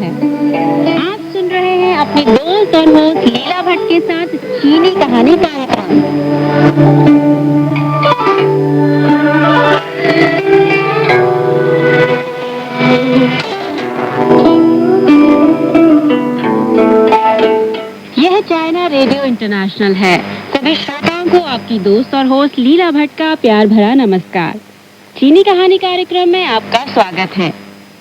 है। आप सुन रहे हैं अपनी दोस्त और होस्ट लीला भट्ट के साथ चीनी कहानी कार्यक्रम। यह चाइना रेडियो इंटरनेशनल है। सभी श्रोताओं को आपकी दोस्त और होस्ट लीला भट्ट का प्यार भरा नमस्कार। चीनी कहानी कार्यक्रम में आपका स्वागत है।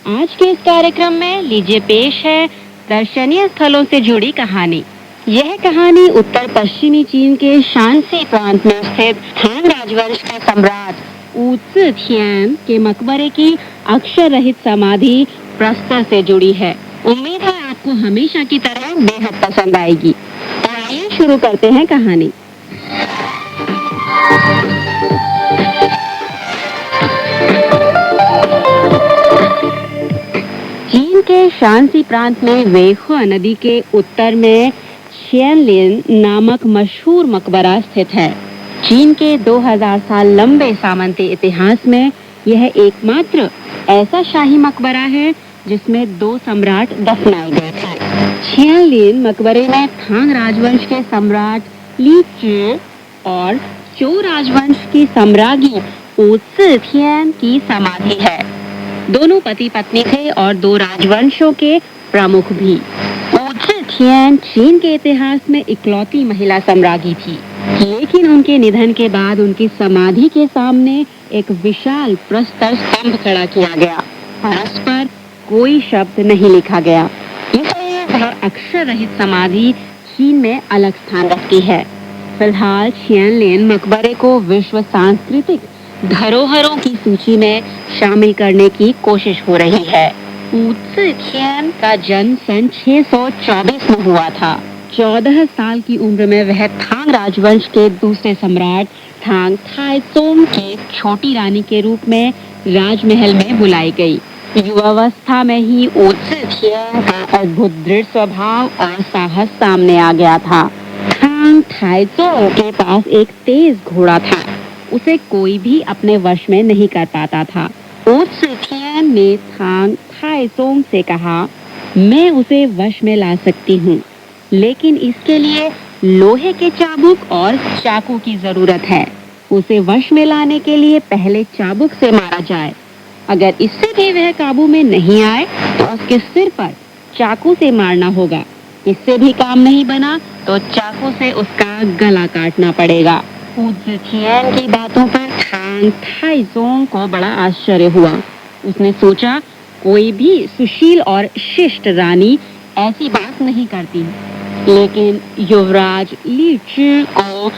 आज के इस कार्यक्रम में लीजिए पेश है दर्शनीय स्थलों से जुड़ी कहानी। यह कहानी उत्तर पश्चिमी चीन के शांसी प्रांत में स्थित हान राजवंश के सम्राट वू ज़ी तियान के मकबरे की अक्षर रहित समाधि प्रस्तर से जुड़ी है। उम्मीद है आपको हमेशा की तरह बेहद पसंद आएगी। तो आइए शुरू करते हैं कहानी। चीन के शांसी प्रांत में वेइहुआ नदी के उत्तर में शियनलिन नामक मशहूर मकबरा स्थित है। चीन के 2000 साल लंबे सामंती इतिहास में यह एकमात्र ऐसा शाही मकबरा है जिसमें 2 सम्राट दफनाए गए थे। शियनलिन मकबरे में थांग राजवंश के सम्राट ली ची और चौ राजवंश की सम्राज्ञी वू ज़ी तियान की समाधि है। दोनों पति पत्नी थे और 2 राजवंशों के प्रमुख भी। वू ज़ी तियान चीन के इतिहास में इकलौती महिला सम्राज्ञी थी, लेकिन उनके निधन के बाद उनकी समाधि के सामने एक विशाल प्रस्तर स्तंभ खड़ा किया गया और उस पर कोई शब्द नहीं लिखा गया। इसलिए वह अक्षर रहित समाधि चीन में अलग स्थान रखती है। फिलहाल शियनलिन मकबरे को विश्व सांस्कृतिक धरोहरों की सूची में शामिल करने की कोशिश हो रही है। वू ज़ी तियान का जन्म सन 624 में हुआ था। 14 साल की उम्र में वह थांग राजवंश के दूसरे सम्राट थांग ताइज़ोंग की छोटी रानी के रूप में राजमहल में बुलाई गई। युवावस्था में ही वू ज़ी तियान का अद्भुत दृढ़ स्वभाव और साहस सामने आ गया था। थांग ताइज़ोंग के पास एक तेज घोड़ा था, उसे कोई भी अपने वश में नहीं कर पाता था। वू ज़ी तियान ने थांग ताइज़ोंग से कहा, मैं उसे वश में ला सकती हूँ, लेकिन इसके लिए लोहे के चाबुक और चाकू की जरूरत है। उसे वश में लाने के लिए पहले चाबुक से मारा जाए। अगर इससे भी वह काबू में नहीं आए तो उसके सिर पर चाकू से मारना होगा। इससे भी काम नहीं बना तो चाकू से उसका गला काटना पड़ेगा। वू ज़ी तियान की बातों पर थांग ताइज़ोंग को बड़ा आश्चर्य हुआ। उसने सोचा, कोई भी सुशील और शिष्ट रानी ऐसी बात नहीं करती। लेकिन युवराज ली ची को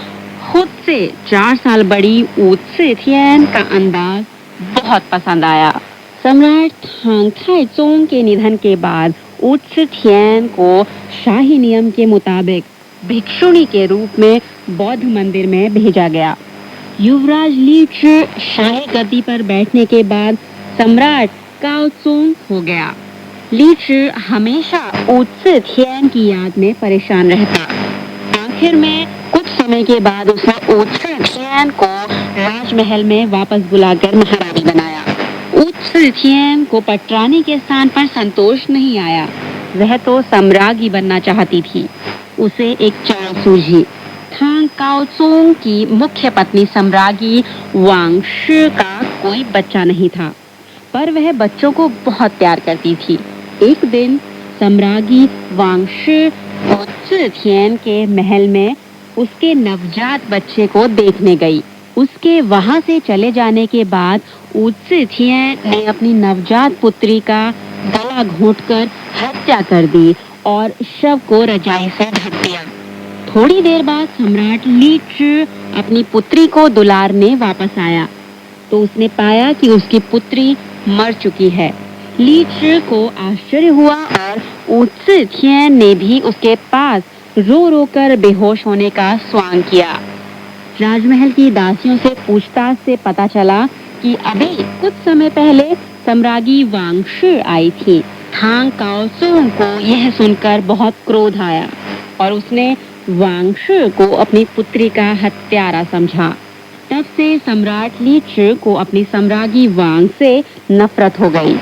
खुद से 4 साल बड़ी वू ज़ी तियान का अंदाज बहुत पसंद आया। सम्राट थांग ताइज़ोंग के निधन के बाद वू ज़ी तियान को शाही नियम के मुताबिक भिक्षुणी के रूप में बौद्ध मंदिर में भेजा गया। युवराज ली ची शाही गद्दी पर बैठने के बाद सम्राट काओज़ोंग हो गया। ली ची हमेशा वू ज़ी तियान की याद में परेशान रहता। आखिर में कुछ समय के बाद उसने वू ज़ी तियान को राजमहल में वापस बुलाकर महारानी बनाया। वू ज़ी तियान को पटरानी के स्थान पर संतोष नहीं आया। वह तो सम्राज्ञी बनना चाहती थी। उसे एक चाल सूझी। थांग काओज़ोंग की मुख्य पत्नी सम्राज्ञी वांग शी का कोई बच्चा नहीं था, पर वह बच्चों को बहुत प्यार करती थी। एक दिन सम्राज्ञी वांग शी वू ज़ी तियान के महल में उसके नवजात बच्चे को देखने गई। उसके वहां से चले जाने के बाद वू ज़ी तियान ने अपनी नवजात पुत्री का गला घोंटकर हत्या कर दी और शव को रजाई से ढक दिया। थोड़ी देर बाद सम्राट ली ची अपनी पुत्री को दुलारने वापस आया तो उसने पाया कि उसकी पुत्री मर चुकी है। ली ची को आश्चर्य हुआ और वू ज़ी तियान ने भी उसके पास रो रो कर बेहोश होने का स्वांग किया। राजमहल की दासियों से पूछताछ से पता चला कि अभी कुछ समय पहले सम्राज्ञी वांग शी आई थी। थांग काओज़ोंग को यह सुनकर बहुत क्रोध आया और उसने वांग शी को अपनी पुत्री का हत्यारा समझा। तब से सम्राट ली ची को अपनी सम्राज्ञी वांग से नफरत हो गई।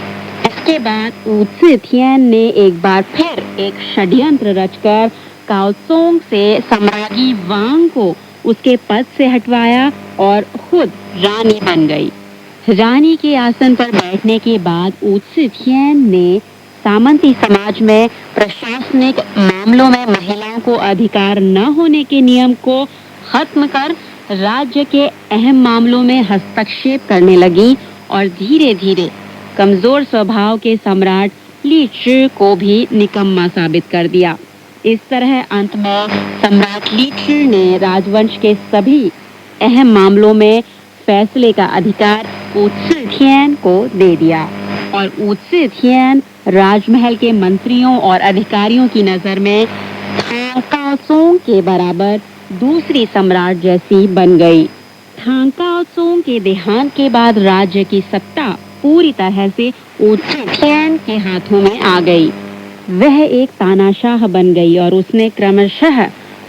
इसके बाद ऊत्से-थियन ने एक बार फिर एक षड्यंत्र रचकर काओसोंग से सम्राज्ञी वांग को उसके पद से हटवाया और खुद रानी बन गई। रानी के आसन पर बैठने के बाद ऊत्से-थियन ने सामंती समाज में प्रशासनिक मामलों में महिलाओं को अधिकार न होने के नियम को खत्म कर राज्य के अहम मामलों में हस्तक्षेप करने लगी और धीरे धीरे कमजोर स्वभाव के सम्राट ली ची को भी निकम्मा साबित कर दिया। इस तरह अंत में सम्राट ली ची ने राजवंश के सभी अहम मामलों में फैसले का अधिकार ऊत्से-थियन को दे दिया और ऊत्से-थियन राजमहल के मंत्रियों और अधिकारियों की नजर में काओसोंग के बराबर दूसरी सम्राट जैसी बन गई। काओसोंग के देहांत के बाद राज्य की सत्ता पूरी तरह से ऊत्से-थियन के हाथों में आ गई। वह एक तानाशाह बन गई और उसने क्रमशः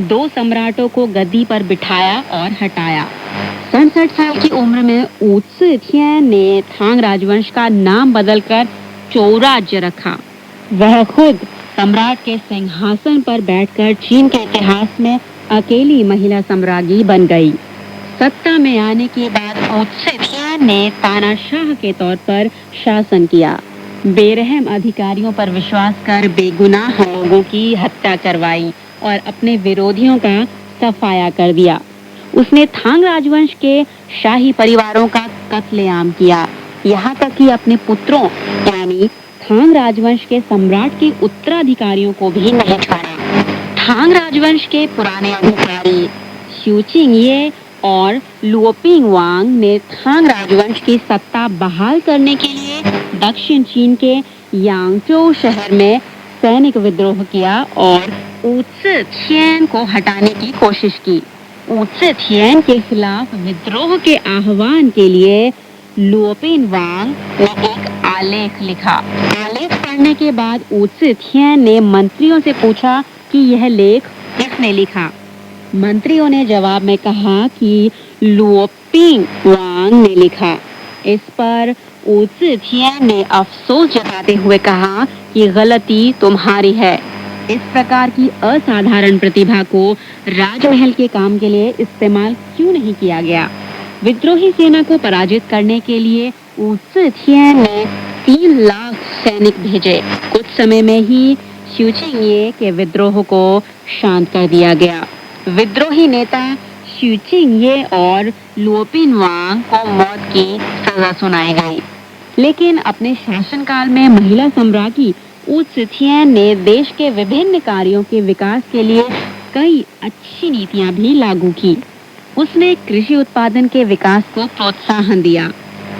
2 सम्राटों को गद्दी पर बिठाया और हटाया। 67 साल की उम्र में ऊत्से-थियन ने थांग राजवंश का नाम बदलकर चौराज्य रखा। वह खुद सम्राट के सिंहासन पर बैठकर चीन के इतिहास में अकेली महिला सम्राज्ञी बन गई। सत्ता में आने के बाद ऊत्से-थियन ने तानाशाह के तौर पर शासन किया। बेरहम अधिकारियों पर विश्वास कर बेगुनाह लोगों की हत्या करवाई और अपने विरोधियों का सफाया कर दिया। उसने थांग राजवंश के शाही परिवारों का कत्लेआम किया, यहाँ तक कि अपने पुत्रों यानी थांग राजवंश के सम्राट के उत्तराधिकारियों को भी नहीं छोड़ा। थांग राजवंश के पुराने अधिकारी ह्यूचिंग-ये और लुओपिंग वांग ने थांग राजवंश की सत्ता बहाल करने के लिए दक्षिण चीन के यांगचो शहर में सैनिक विद्रोह किया और ऊत्से-थियन को हटाने की कोशिश की। ऊत्से-थियन के खिलाफ विद्रोह के आह्वान के लिए लुओपिंग वांग ने एक आलेख लिखा। आलेख पढ़ने के बाद ऊत्से-थियन ने मंत्रियों से पूछा कि यह लेख किसने लिखा। मंत्रियों ने जवाब में कहा कि लुओपिंग वांग ने लिखा। इस पर ऊत्से-थियन ने अफसोस जताते हुए कहा कि गलती तुम्हारी है। इस प्रकार की असाधारण प्रतिभा को राजमहल के काम के लिए इस्तेमाल क्यों नहीं किया गया। विद्रोही सेना को पराजित करने के लिए ऊत्से-थियन ने 3 लाख सैनिक भेजे। कुछ समय में ही ह्यूचिंग-ये के विद्रोह को शांत कर दिया गया। विद्रोही नेता ह्यूचिंग-ये और लुओपिंग वांग को मौत की सजा सुनाई गई। लेकिन अपने शासनकाल में महिला सम्राज्ञी ऊत्से-थियन ने देश के विभिन्न कार्यों के विकास के लिए कई अच्छी नीतियां भी लागू की। उसने कृषि उत्पादन के विकास को प्रोत्साहन दिया,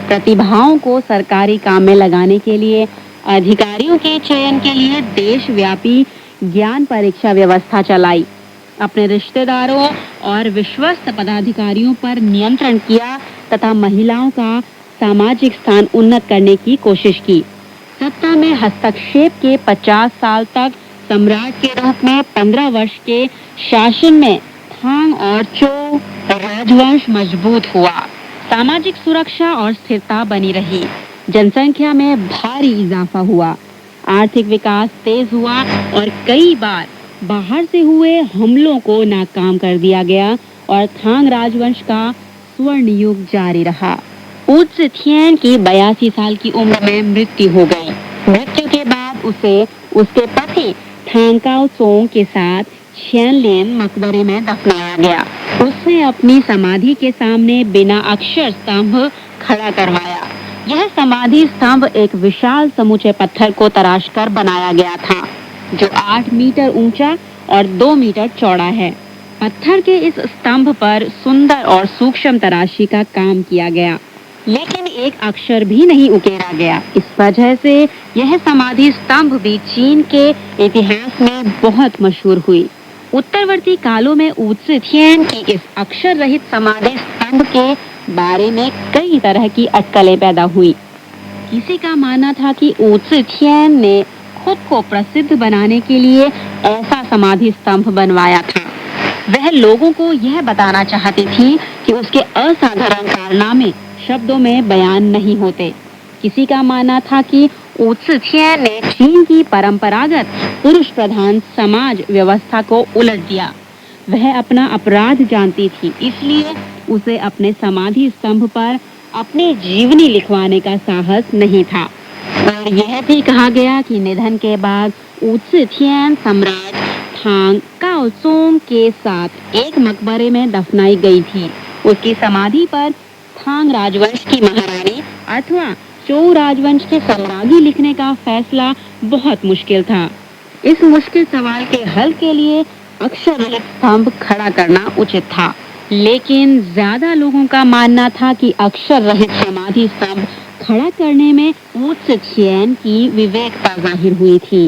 प्रतिभाओं को सरकारी काम में लगाने के लिए अधिकारियों के चयन के लिए देशव्यापी ज्ञान परीक्षा व्यवस्था चलाई, अपने रिश्तेदारों और विश्वस्त पदाधिकारियों पर नियंत्रण किया तथा महिलाओं का सामाजिक स्थान उन्नत करने की कोशिश की। सत्ता में हस्तक्षेप के 50 साल तक सम्राट के रूप में 15 वर्ष के शासन में थांग और चो राजवंश मजबूत हुआ। सामाजिक सुरक्षा और स्थिरता बनी रही। जनसंख्या में भारी इजाफा हुआ। आर्थिक विकास तेज हुआ और कई बार बाहर से हुए हमलों को नाकाम कर दिया गया और थांग राजवंश का स्वर्ण युग जारी रहा। ऊत्से-थियन की 82 साल की उम्र में मृत्यु हो गई। मृत्यु के बाद उसे उसके पति थांग काओसोंग के साथ छियानलिन मकबरे में दफनाया गया। उसने अपनी समाधि के सामने बिना अक्षर स्तंभ खड़ा करवाया। यह समाधि स्तंभ एक विशाल समूचे पत्थर को तराशकर बनाया गया था, जो 8 मीटर ऊंचा और 2 मीटर चौड़ा है। पत्थर के इस स्तंभ पर सुंदर और सूक्ष्म तराशी का काम किया गया, लेकिन एक अक्षर भी नहीं उकेरा गया। इस वजह से यह समाधि स्तंभ भी चीन के इतिहास में बहुत मशहूर हुई। उत्तरवर्ती कालों में ऊत्से-थियन की इस अक्षर रहित समाधि स्तंभ के बारे में कई तरह की अटकलें पैदा हुई। किसी का मानना था कि ऊत्से-थियन ने खुद को प्रसिद्ध बनाने के लिए ऐसा समाधि स्तंभ बनवाया था। वह लोगों को यह बताना चाहती थी कि उसके असाधारण कारनामे शब्दों में बयान नहीं होते। किसी का मानना था कि ऊ त्सी थियन ने चीन की परंपरागत पुरुष प्रधान समाज व्यवस्था को उलट दिया। वह अपना अपराध जानती थी, इसलिए उसे अपने समाधि स्तंभ पर अपनी जीवनी लिखवाने का साहस नहीं था। और यह भी कहा गया कि निधन के बाद ऊ त्सी थियन सम्राट थांग काओसोंग के साथ एक मकबरे में दफनाई गई थी। उसकी समाधि पर थांग राजवंश की महारानी अथवा चोउ राजवंश के सम्राज्ञी लिखने का फैसला बहुत मुश्किल था। इस मुश्किल सवाल के हल के लिए अक्षर रहित स्तंभ खड़ा करना उचित था, लेकिन ज्यादा लोगों का मानना था कि अक्षर रहित समाधि स्तंभ खड़ा करने में ऊ त्सी थियन की विवेकता जाहिर हुई थी,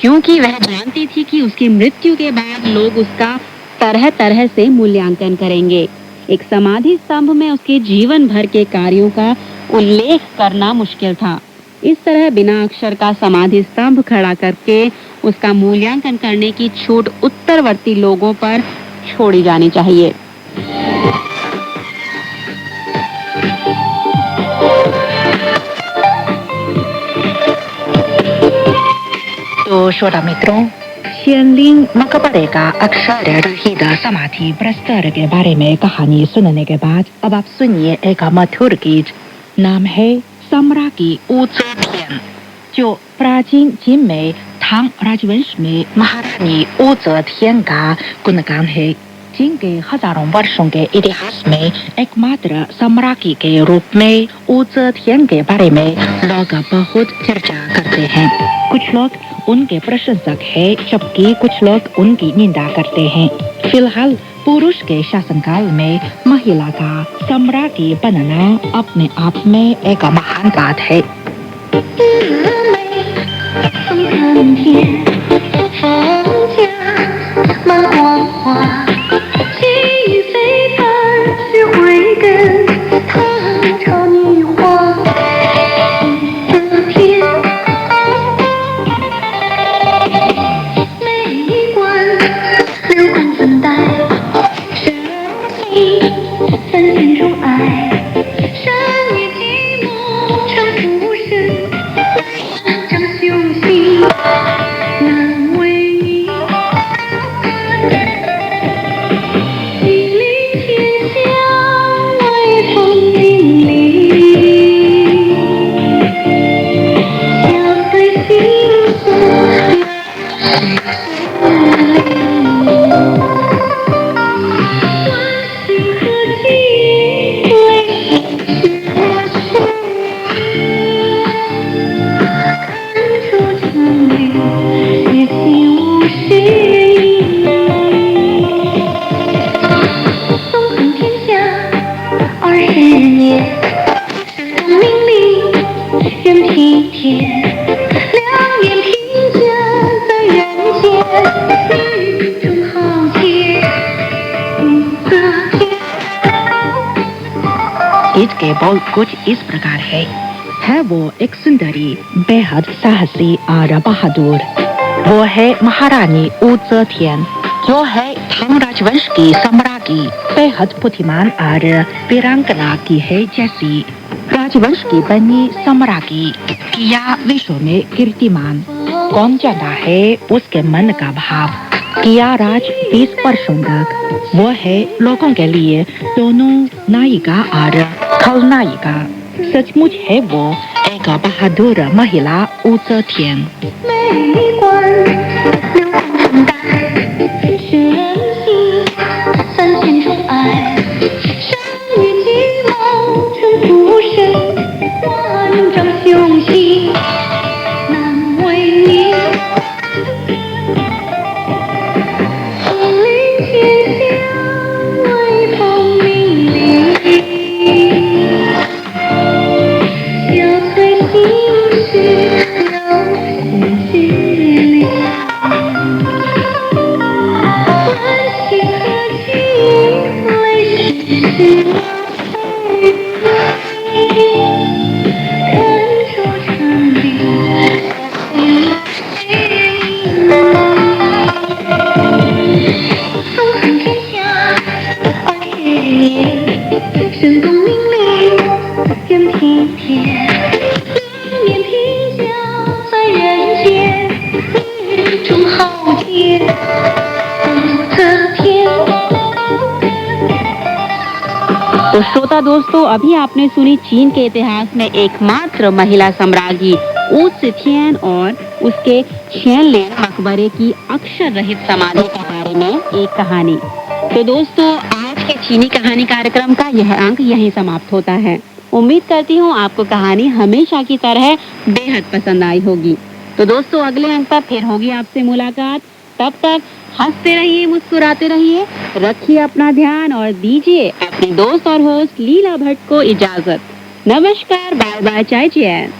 क्योंकि वह जानती थी कि उसकी मृत्यु के बाद लोग उसका तरह तरह से मूल्यांकन करेंगे। एक समाधि स्तंभ में उसके जीवन भर के कार्यों का उल्लेख करना मुश्किल था। इस तरह बिना अक्षर का समाधि स्तंभ खड़ा करके उसका मूल्यांकन करने की छूट उत्तरवर्ती लोगों पर छोड़ी जानी चाहिए। तो श्रोता मित्रों, शियनलिंग मकबरे का अक्षर रहित समाधि प्रस्तर के बारे में कहानी सुनने के बाद अब आप सुनिए एक मधुर गीत। नाम है सम्राज्ञी ऊ त्सी थियन, जो प्राचीन चीन में थांग राजवंश में महारानी ऊ त्सी थियन का गुणगान है। चीन के हजारों वर्षों के इतिहास में एकमात्र सम्राज्ञी के रूप में ऊ त्सी थियन के बारे में लोग बहुत चर्चा करते हैं। कुछ लोग उनके प्रशंसक हैं, जबकि कुछ लोग उनकी निंदा करते हैं। फिलहाल पुरुष के शासनकाल में महिला का सम्राज्ञी बनना अपने आप में एक महान बात है। गीत के बोल कुछ इस प्रकार है वो एक सुंदरी, बेहद साहसी और बहादुर। वो है महारानी ऊ त्सी थियन, जो है थांग राजवंश की सम्राज्ञी, बेहद बुद्धिमान और वीरांगना की है जैसी। राजवंश की बनी सम्राज्ञी किया विश्व में कीर्तिमान। कौन जानता है उसके मन का भाव। किया राज 20 वर्षों तक वो है लोगों के लिए दोनों नायिका और खलनायिका। सचमुच है वो एक बहादुर महिला ऊ त्सी थियन। 心事了无距离。天，武则天。 तो श्रोता दोस्तों, अभी आपने सुनी चीन के इतिहास में एकमात्र महिला सम्राज्ञी ऊ सिथियन और उसके शियनलिन मकबरे की अक्षर रहित समाधि के बारे में एक कहानी। तो दोस्तों, आज के चीनी कहानी कार्यक्रम का यह अंक यहीं समाप्त होता है। उम्मीद करती हूँ आपको कहानी हमेशा की तरह बेहद पसंद आई होगी। तो दोस्तों, अगले अंक पर फिर होगी आपसे मुलाकात। तब तक हंसते रहिए, मुस्कुराते रहिए, रखिए अपना ध्यान और दीजिए अपनी दोस्त और होस्ट लीला भट्ट को इजाजत। नमस्कार, बाय बाय, चाय चियन।